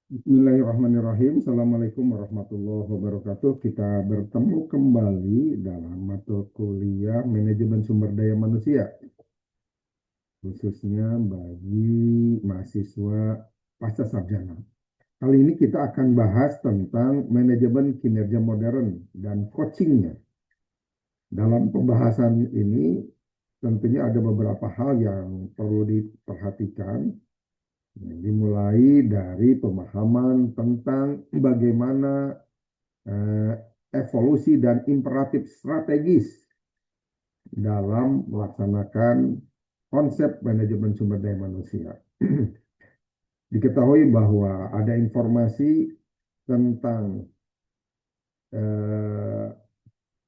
Bismillahirrahmanirrahim. Assalamualaikum warahmatullahi wabarakatuh. Kita bertemu kembali dalam mata kuliah manajemen sumber daya manusia, khususnya bagi mahasiswa pasca sarjana. Kali ini kita akan bahas tentang manajemen kinerja modern dan coachingnya. Dalam pembahasan ini tentunya ada beberapa hal yang perlu diperhatikan. Dimulai dari pemahaman tentang bagaimana eh, evolusi dan imperatif strategis dalam melaksanakan konsep manajemen sumber daya manusia. Diketahui bahwa ada informasi tentang eh,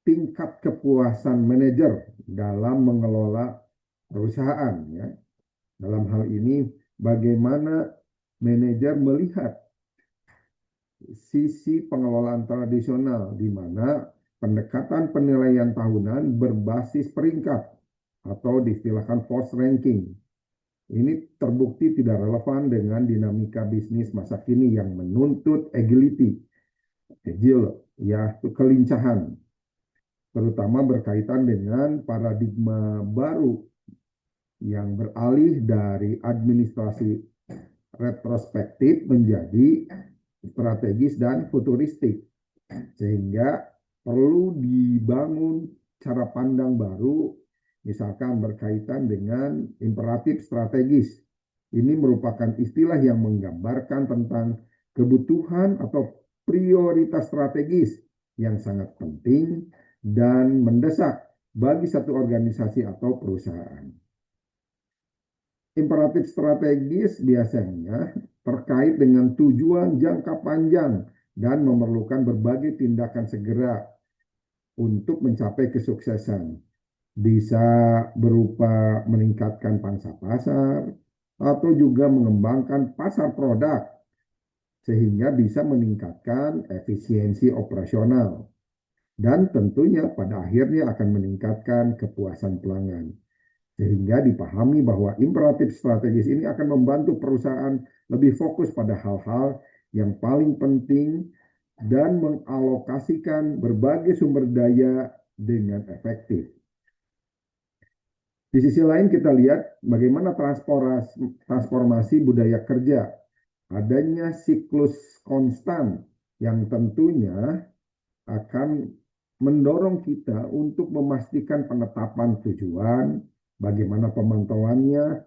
tingkat kepuasan manajer dalam mengelola perusahaan. Ya. Dalam hal ini, bagaimana manajer melihat sisi pengelolaan tradisional, di mana pendekatan penilaian tahunan berbasis peringkat atau diistilahkan force ranking. Ini terbukti tidak relevan dengan dinamika bisnis masa kini yang menuntut agility, agile, ya kelincahan, terutama berkaitan dengan paradigma baru yang beralih dari administrasi retrospektif menjadi strategis dan futuristik, sehingga perlu dibangun cara pandang baru, misalkan berkaitan dengan imperatif strategis. Ini merupakan istilah yang menggambarkan tentang kebutuhan atau prioritas strategis yang sangat penting dan mendesak bagi satu organisasi atau perusahaan. Imperatif strategis biasanya terkait dengan tujuan jangka panjang dan memerlukan berbagai tindakan segera untuk mencapai kesuksesan. Bisa berupa meningkatkan pangsa pasar atau juga mengembangkan pasar produk sehingga bisa meningkatkan efisiensi operasional dan tentunya pada akhirnya akan meningkatkan kepuasan pelanggan. Sehingga dipahami bahwa imperatif strategis ini akan membantu perusahaan lebih fokus pada hal-hal yang paling penting dan mengalokasikan berbagai sumber daya dengan efektif. Di sisi lain kita lihat bagaimana transformasi budaya kerja. Adanya siklus konstan yang tentunya akan mendorong kita untuk memastikan penetapan tujuan, bagaimana pemantauannya,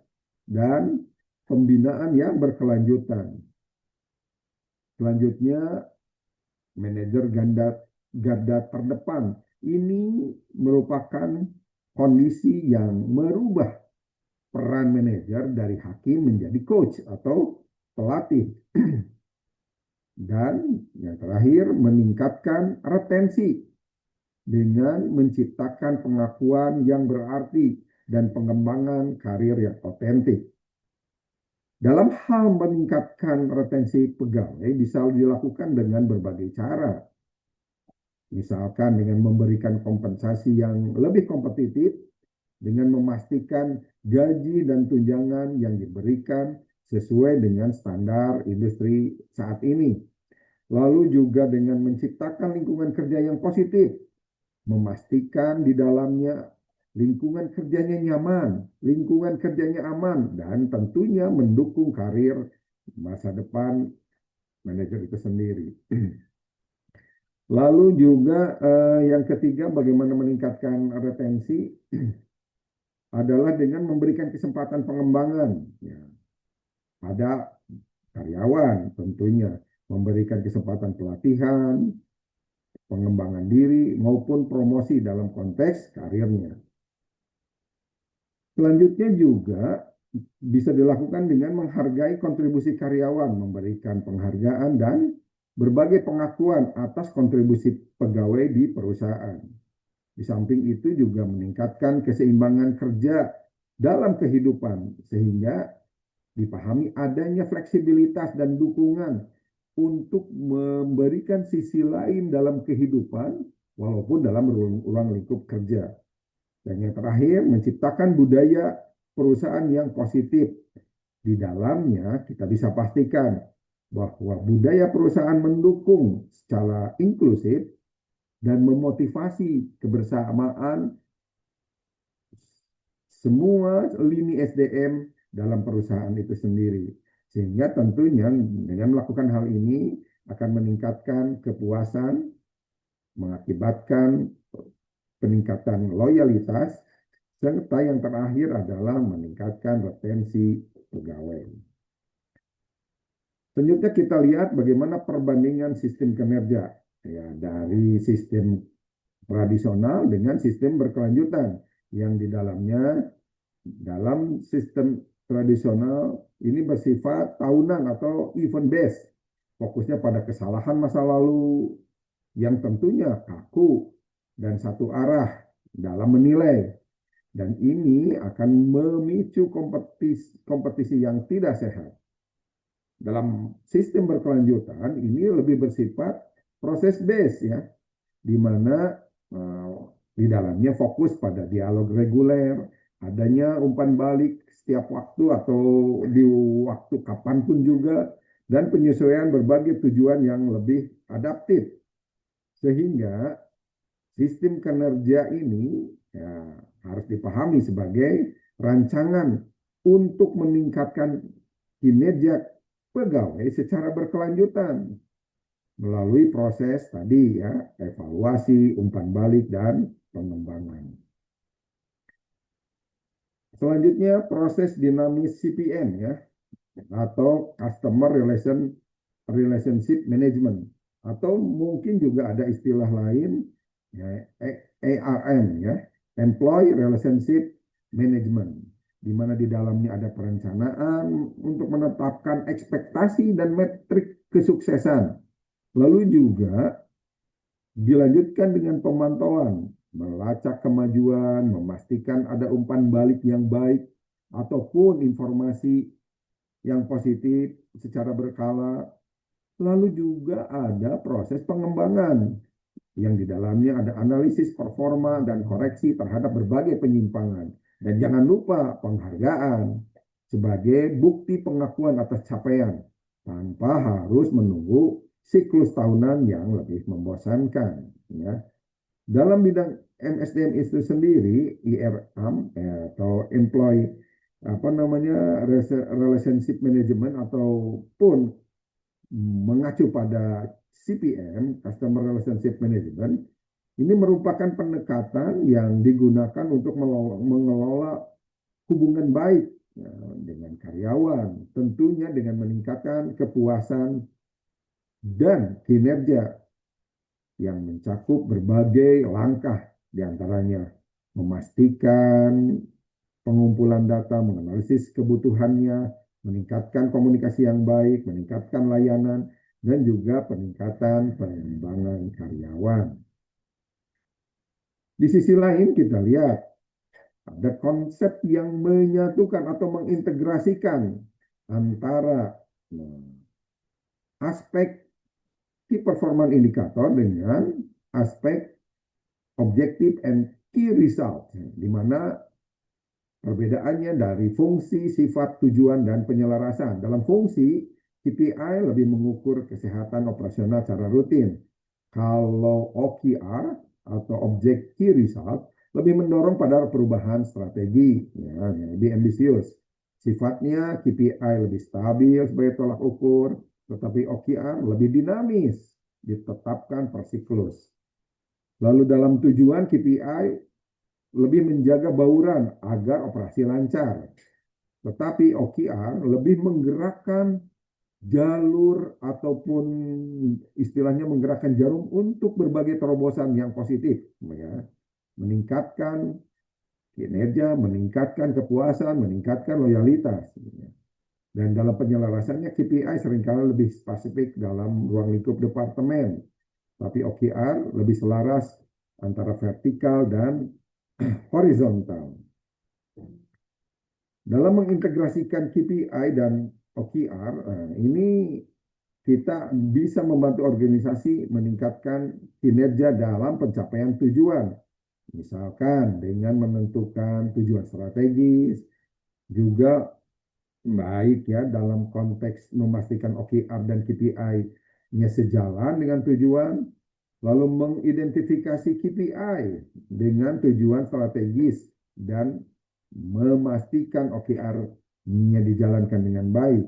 dan pembinaan yang berkelanjutan. Selanjutnya, manajer garda terdepan. Ini merupakan kondisi yang merubah peran manajer dari hakim menjadi coach atau pelatih. Dan yang terakhir, meningkatkan retensi dengan menciptakan pengakuan yang berarti dan pengembangan karir yang otentik. Dalam hal meningkatkan retensi pegawai bisa dilakukan dengan berbagai cara. Misalkan dengan memberikan kompensasi yang lebih kompetitif, dengan memastikan gaji dan tunjangan yang diberikan sesuai dengan standar industri saat ini. Lalu juga dengan menciptakan lingkungan kerja yang positif, memastikan di dalamnya lingkungan kerjanya nyaman, lingkungan kerjanya aman, dan tentunya mendukung karir masa depan manajer itu sendiri. Lalu juga yang ketiga, bagaimana meningkatkan retensi adalah dengan memberikan kesempatan pengembangan ya, pada karyawan, tentunya memberikan kesempatan pelatihan, pengembangan diri, maupun promosi dalam konteks karirnya. Selanjutnya juga bisa dilakukan dengan menghargai kontribusi karyawan, memberikan penghargaan dan berbagai pengakuan atas kontribusi pegawai di perusahaan. Di samping itu juga meningkatkan keseimbangan kerja dalam kehidupan, sehingga dipahami adanya fleksibilitas dan dukungan untuk memberikan sisi lain dalam kehidupan walaupun dalam ruang lingkup kerja. Dan yang terakhir, menciptakan budaya perusahaan yang positif. Di dalamnya kita bisa pastikan bahwa budaya perusahaan mendukung secara inklusif dan memotivasi kebersamaan semua lini SDM dalam perusahaan itu sendiri. Sehingga tentunya dengan melakukan hal ini akan meningkatkan kepuasan, mengakibatkan peningkatan loyalitas, serta yang terakhir adalah meningkatkan retensi pegawai. Selanjutnya kita lihat bagaimana perbandingan sistem kinerja ya, dari sistem tradisional dengan sistem berkelanjutan yang di dalamnya dalam sistem tradisional ini bersifat tahunan atau event based, fokusnya pada kesalahan masa lalu yang tentunya kaku dan satu arah dalam menilai, dan ini akan memicu kompetisi yang tidak sehat. Dalam sistem berkelanjutan ini lebih bersifat proses base ya, di mana di dalamnya fokus pada dialog reguler, adanya umpan balik setiap waktu atau di waktu kapanpun juga, dan penyesuaian berbagai tujuan yang lebih adaptif. Sehingga sistem kinerja ini ya, harus dipahami sebagai rancangan untuk meningkatkan kinerja pegawai secara berkelanjutan melalui proses tadi ya, evaluasi, umpan balik, dan pengembangan. Selanjutnya proses dinamis CPM ya, atau Customer Relationship Management, atau mungkin juga ada istilah lain ya, ARM ya, Employee Relationship Management, di mana di dalamnya ada perencanaan untuk menetapkan ekspektasi dan metrik kesuksesan. Lalu juga dilanjutkan dengan pemantauan, melacak kemajuan, memastikan ada umpan balik yang baik, ataupun informasi yang positif secara berkala. Lalu juga ada proses pengembangan, yang di dalamnya ada analisis performa dan koreksi terhadap berbagai penyimpangan. Dan jangan lupa penghargaan sebagai bukti pengakuan atas capaian, tanpa harus menunggu siklus tahunan yang lebih membosankan. Ya. Dalam bidang MSDM itu sendiri, IRM atau Employee Relationship Management ataupun mengacu pada CPM, Customer Relationship Management, ini merupakan pendekatan yang digunakan untuk mengelola hubungan baik ya, dengan karyawan, tentunya dengan meningkatkan kepuasan dan kinerja yang mencakup berbagai langkah, diantaranya memastikan pengumpulan data, menganalisis kebutuhannya, meningkatkan komunikasi yang baik, meningkatkan layanan, dan juga peningkatan pengembangan karyawan. Di sisi lain kita lihat ada konsep yang menyatukan atau mengintegrasikan antara aspek key performance indicator dengan aspek objective and key result, di mana perbedaannya dari fungsi, sifat, tujuan, dan penyelarasan. Dalam fungsi, KPI lebih mengukur kesehatan operasional secara rutin. Kalau OKR atau Object Key Result lebih mendorong pada perubahan strategi, ya, lebih ambisius. Sifatnya KPI lebih stabil sebagai tolak ukur, tetapi OKR lebih dinamis, ditetapkan per siklus. Lalu dalam tujuan, KPI lebih menjaga bauran agar operasi lancar. Tetapi OKR lebih menggerakkan jalur ataupun istilahnya menggerakkan jarum untuk berbagai terobosan yang positif. Ya. Meningkatkan kinerja, meningkatkan kepuasan, meningkatkan loyalitas. Dan dalam penyelarasannya KPI seringkali lebih spesifik dalam ruang lingkup departemen. Tapi OKR lebih selaras antara vertikal dan horizontal. Dalam mengintegrasikan KPI dan OKR, ini kita bisa membantu organisasi meningkatkan kinerja dalam pencapaian tujuan. Misalkan dengan menentukan tujuan strategis, juga baik ya dalam konteks memastikan OKR dan KPI-nya sejalan dengan tujuan, lalu mengidentifikasi KPI dengan tujuan strategis dan memastikan OKR-nya dijalankan dengan baik.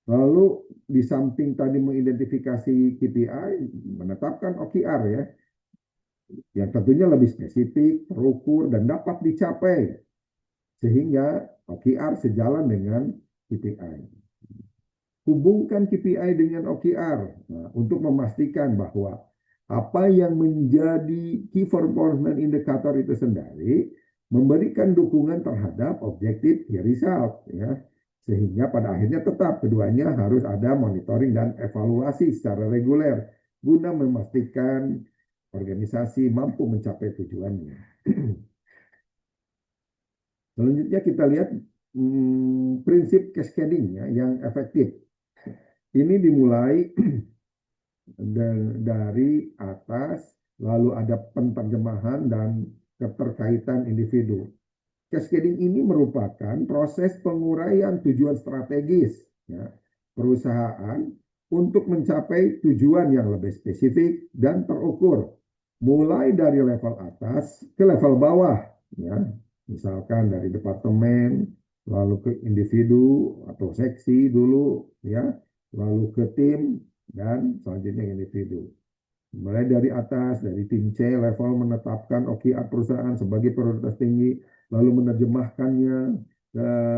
Lalu di samping tadi mengidentifikasi KPI, menetapkan OKR ya, yang tentunya lebih spesifik, terukur, dan dapat dicapai sehingga OKR sejalan dengan KPI. Hubungkan KPI dengan OKR untuk memastikan bahwa apa yang menjadi Key Performance Indicator itu sendiri memberikan dukungan terhadap objektif key result ya. Sehingga pada akhirnya tetap keduanya harus ada monitoring dan evaluasi secara reguler guna memastikan organisasi mampu mencapai tujuannya. Selanjutnya kita lihat prinsip cascading ya, yang efektif. Ini dimulai dari atas, lalu ada penterjemahan dan keterkaitan individu. Cascading ini merupakan proses penguraian tujuan strategis ya, perusahaan untuk mencapai tujuan yang lebih spesifik dan terukur, mulai dari level atas ke level bawah, ya, misalkan dari departemen, lalu ke individu atau seksi dulu, ya, lalu ke tim dan selanjutnya individu. Mulai dari atas, dari tim C, level menetapkan OKR perusahaan sebagai prioritas tinggi, lalu menerjemahkannya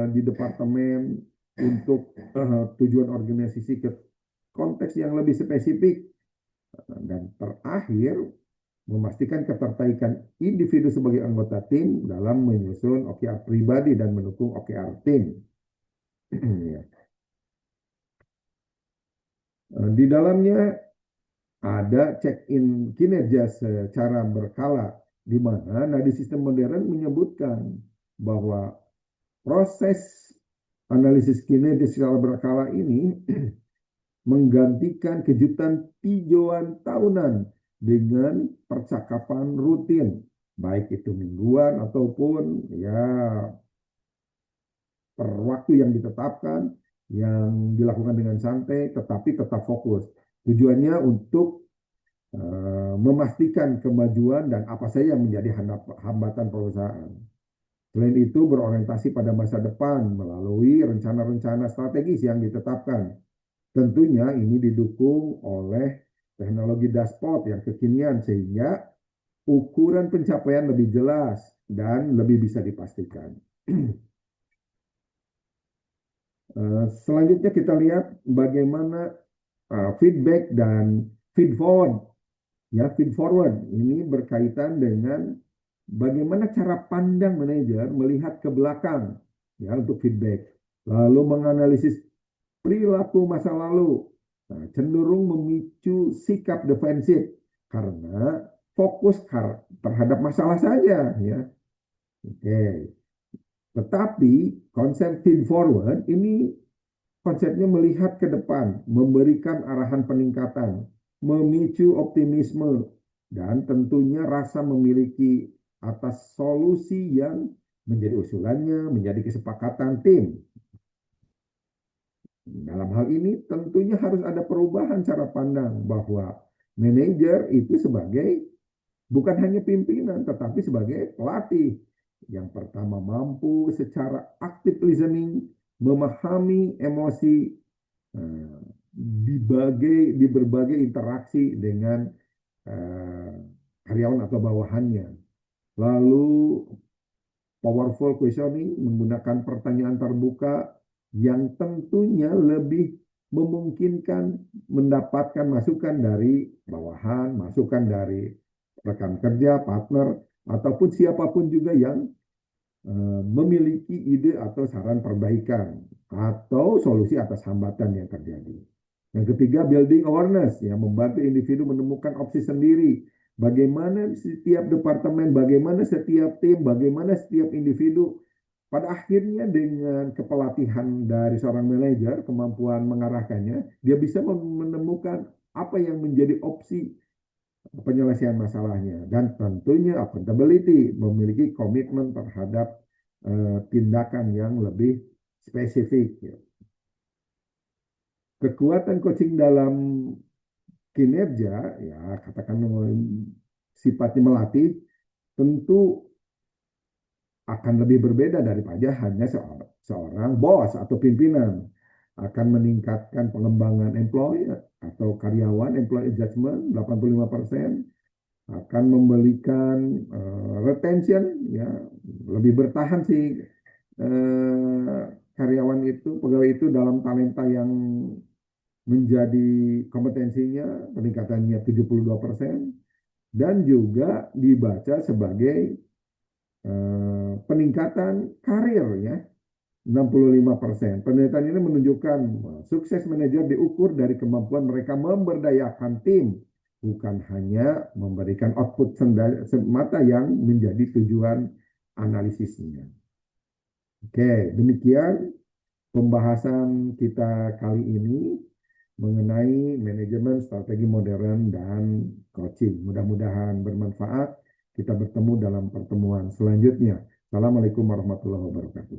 di departemen untuk tujuan organisasi ke konteks yang lebih spesifik, dan terakhir memastikan ketertarikan individu sebagai anggota tim dalam menyusun OKR pribadi dan mendukung OKR tim. Di dalamnya ada check-in kinerja secara berkala, di mana di sistem modern menyebutkan bahwa proses analisis kinerja secara berkala ini menggantikan kejutan tinjauan tahunan dengan percakapan rutin, baik itu mingguan ataupun ya per waktu yang ditetapkan, yang dilakukan dengan santai, tetapi tetap fokus. Tujuannya untuk memastikan kemajuan dan apa saja yang menjadi hambatan perusahaan. Selain itu berorientasi pada masa depan melalui rencana-rencana strategis yang ditetapkan. Tentunya ini didukung oleh teknologi dashboard yang kekinian sehingga ukuran pencapaian lebih jelas dan lebih bisa dipastikan. Selanjutnya kita lihat bagaimana feedback dan feed forward. Ya, feed forward ini berkaitan dengan bagaimana cara pandang manajer melihat ke belakang ya untuk feedback, lalu menganalisis perilaku masa lalu. Nah, cenderung memicu sikap defensif karena fokus terhadap masalah saja ya. Oke. Tetapi konsep feed forward ini konsepnya melihat ke depan, memberikan arahan peningkatan, memicu optimisme, dan tentunya rasa memiliki atas solusi yang menjadi usulannya, menjadi kesepakatan tim. Dalam hal ini tentunya harus ada perubahan cara pandang bahwa manajer itu sebagai bukan hanya pimpinan, tetapi sebagai pelatih. Yang pertama mampu secara aktif listening, memahami emosi di berbagai interaksi dengan karyawan atau bawahannya. Lalu powerful questioning menggunakan pertanyaan terbuka yang tentunya lebih memungkinkan mendapatkan masukan dari bawahan, masukan dari rekan kerja, partner, ataupun siapapun juga yang memiliki ide atau saran perbaikan atau solusi atas hambatan yang terjadi. Yang ketiga, building awareness, yang membantu individu menemukan opsi sendiri. Bagaimana setiap departemen, bagaimana setiap tim, bagaimana setiap individu. Pada akhirnya dengan kepelatihan dari seorang manajer, kemampuan mengarahkannya, dia bisa menemukan apa yang menjadi opsi penyelesaian masalahnya. Dan tentunya accountability, memiliki komitmen terhadap tindakan yang lebih spesifik. Ya. Kekuatan coaching dalam kinerja, ya katakan sifatnya melatih, tentu akan lebih berbeda daripada hanya seorang bos atau pimpinan. Akan meningkatkan pengembangan employee atau karyawan, employee engagement 85%, akan memberikan retention, ya lebih bertahan sih karyawan itu, pegawai itu dalam talenta yang menjadi kompetensinya, peningkatannya 72%, dan juga dibaca sebagai peningkatan karir, ya 65%. Penelitian ini menunjukkan sukses manajer diukur dari kemampuan mereka memberdayakan tim, bukan hanya memberikan output semata yang menjadi tujuan analisisnya. Oke, demikian pembahasan kita kali ini mengenai manajemen strategi modern dan coaching. Mudah-mudahan bermanfaat. Kita bertemu dalam pertemuan selanjutnya. Assalamualaikum warahmatullahi wabarakatuh.